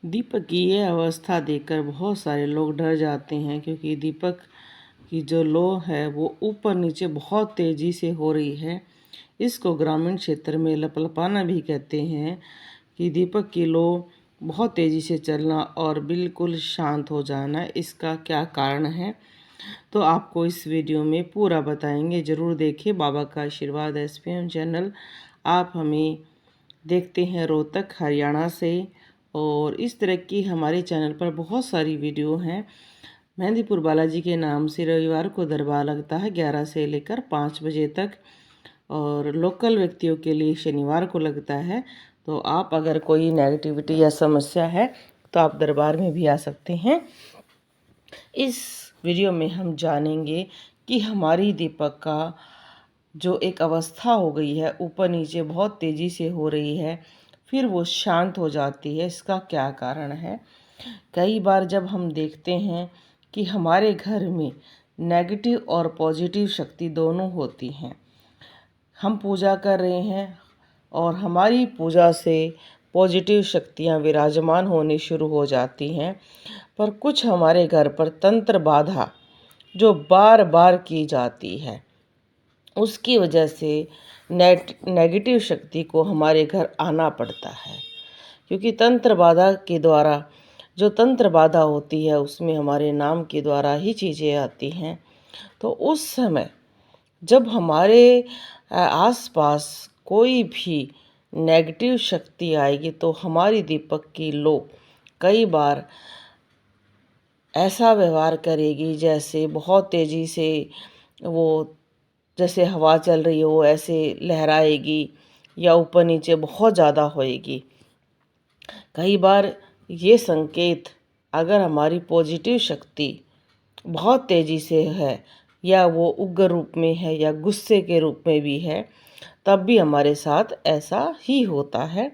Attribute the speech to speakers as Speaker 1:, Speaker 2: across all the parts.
Speaker 1: दीपक की ये अवस्था देखकर बहुत सारे लोग डर जाते हैं, क्योंकि दीपक की जो लो है वो ऊपर नीचे बहुत तेज़ी से हो रही है। इसको ग्रामीण क्षेत्र में लपलपाना भी कहते हैं कि दीपक की लो बहुत तेज़ी से चलना और बिल्कुल शांत हो जाना। इसका क्या कारण है तो आपको इस वीडियो में पूरा बताएंगे, ज़रूर देखिए। बाबा का आशीर्वाद SPM चैनल आप हमें देखते हैं रोहतक हरियाणा से, और इस तरह की हमारे चैनल पर बहुत सारी वीडियो हैं। मेहंदीपुर बालाजी के नाम से रविवार को दरबार लगता है 11 से लेकर 5 बजे तक, और लोकल व्यक्तियों के लिए शनिवार को लगता है। तो आप अगर कोई नेगेटिविटी या समस्या है तो आप दरबार में भी आ सकते हैं। इस वीडियो में हम जानेंगे कि हमारी दीपक का जो एक अवस्था हो गई है, ऊपर नीचे बहुत तेज़ी से हो रही है, फिर वो शांत हो जाती है, इसका क्या कारण है। कई बार जब हम देखते हैं कि हमारे घर में नेगेटिव और पॉजिटिव शक्ति दोनों होती हैं, हम पूजा कर रहे हैं और हमारी पूजा से पॉजिटिव शक्तियाँ विराजमान होनी शुरू हो जाती हैं, पर कुछ हमारे घर पर तंत्र बाधा जो बार बार की जाती है, उसकी वजह से नेगेटिव शक्ति को हमारे घर आना पड़ता है। क्योंकि तंत्र बाधा के द्वारा, जो तंत्र बाधा होती है उसमें हमारे नाम के द्वारा ही चीज़ें आती हैं। तो उस समय जब हमारे आसपास कोई भी नेगेटिव शक्ति आएगी तो हमारी दीपक की लो कई बार ऐसा व्यवहार करेगी जैसे बहुत तेज़ी से वो, जैसे हवा चल रही हो ऐसे लहराएगी या ऊपर नीचे बहुत ज़्यादा होएगी। कई बार ये संकेत, अगर हमारी पॉजिटिव शक्ति बहुत तेज़ी से है या वो उग्र रूप में है या गुस्से के रूप में भी है, तब भी हमारे साथ ऐसा ही होता है।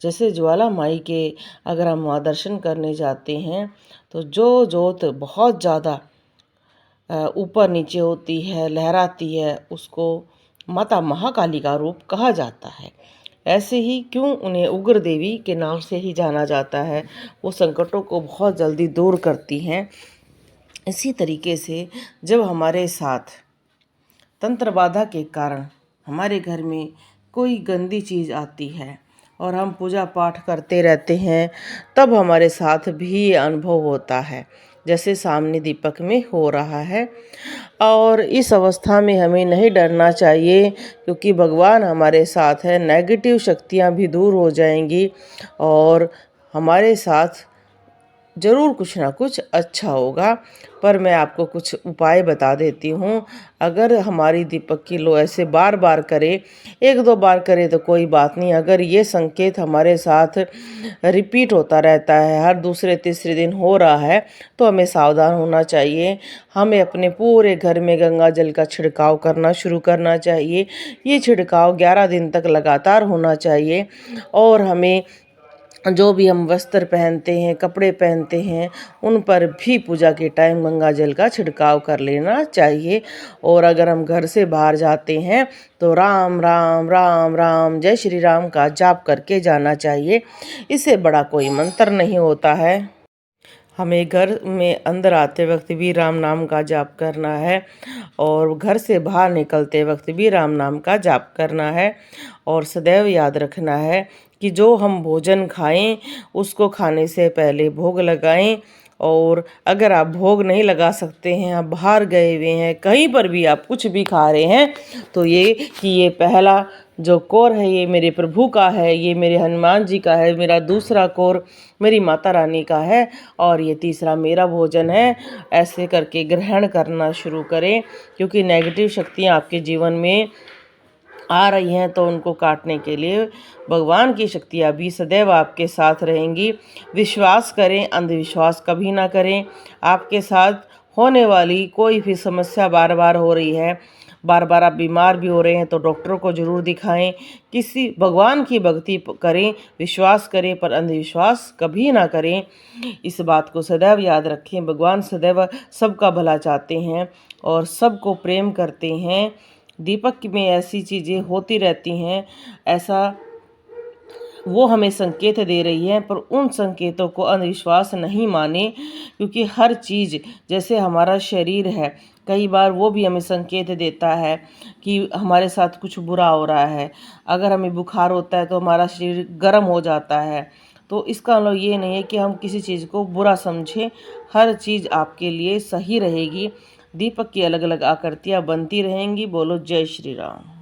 Speaker 1: जैसे ज्वाला माई के अगर हम वहाँ दर्शन करने जाते हैं तो जो जोत बहुत ज़्यादा ऊपर नीचे होती है, लहराती है, उसको माता महाकाली का रूप कहा जाता है। ऐसे ही क्यों उन्हें उग्र देवी के नाम से ही जाना जाता है, वो संकटों को बहुत जल्दी दूर करती हैं। इसी तरीके से जब हमारे साथ तंत्र बाधा के कारण हमारे घर में कोई गंदी चीज़ आती है और हम पूजा पाठ करते रहते हैं, तब हमारे साथ भी ये अनुभव होता है जैसे सामने दीपक में हो रहा है। और इस अवस्था में हमें नहीं डरना चाहिए, क्योंकि भगवान हमारे साथ है, नेगेटिव शक्तियाँ भी दूर हो जाएंगी और हमारे साथ ज़रूर कुछ ना कुछ अच्छा होगा। पर मैं आपको कुछ उपाय बता देती हूँ। अगर हमारी दीपक की लो ऐसे बार बार करे, एक दो बार करे तो कोई बात नहीं, अगर ये संकेत हमारे साथ रिपीट होता रहता है, हर दूसरे तीसरे दिन हो रहा है, तो हमें सावधान होना चाहिए। हमें अपने पूरे घर में गंगा जल का छिड़काव करना शुरू करना चाहिए। ये छिड़काव 11 दिन तक लगातार होना चाहिए। और हमें जो भी हम वस्त्र पहनते हैं, कपड़े पहनते हैं, उन पर भी पूजा के टाइम गंगा जल का छिड़काव कर लेना चाहिए। और अगर हम घर से बाहर जाते हैं तो राम राम राम राम जय श्री राम का जाप करके जाना चाहिए। इससे बड़ा कोई मंत्र नहीं होता है। हमें घर में अंदर आते वक्त भी राम नाम का जाप करना है और घर से बाहर निकलते वक्त भी राम नाम का जाप करना है। और सदैव याद रखना है कि जो हम भोजन खाएं उसको खाने से पहले भोग लगाएं। और अगर आप भोग नहीं लगा सकते हैं, आप बाहर गए हुए हैं, कहीं पर भी आप कुछ भी खा रहे हैं, तो ये पहला जो कौर है ये मेरे प्रभु का है, ये मेरे हनुमान जी का है, मेरा दूसरा कौर मेरी माता रानी का है और ये तीसरा मेरा भोजन है। ऐसे करके ग्रहण करना शुरू करें, क्योंकि नेगेटिव शक्तियाँ आपके जीवन में आ रही हैं तो उनको काटने के लिए भगवान की शक्तियाँ भी सदैव आपके साथ रहेंगी। विश्वास करें, अंधविश्वास कभी ना करें। आपके साथ होने वाली कोई भी समस्या बार बार हो रही है, बार बार आप बीमार भी हो रहे हैं, तो डॉक्टरों को ज़रूर दिखाएं। किसी भगवान की भक्ति करें, विश्वास करें, पर अंधविश्वास कभी ना करें। इस बात को सदैव याद रखें। भगवान सदैव सबका भला चाहते हैं और सबको प्रेम करते हैं। दीपक में ऐसी चीज़ें होती रहती हैं, ऐसा वो हमें संकेत दे रही है, पर उन संकेतों को अंधविश्वास नहीं माने, क्योंकि हर चीज़, जैसे हमारा शरीर है, कई बार वो भी हमें संकेत देता है कि हमारे साथ कुछ बुरा हो रहा है। अगर हमें बुखार होता है तो हमारा शरीर गर्म हो जाता है। तो इसका मतलब ये नहीं है कि हम किसी चीज़ को बुरा समझें, हर चीज़ आपके लिए सही रहेगी। दीपक की अलग अलग आकृतियाँ बनती रहेंगी। बोलो जय श्री राम।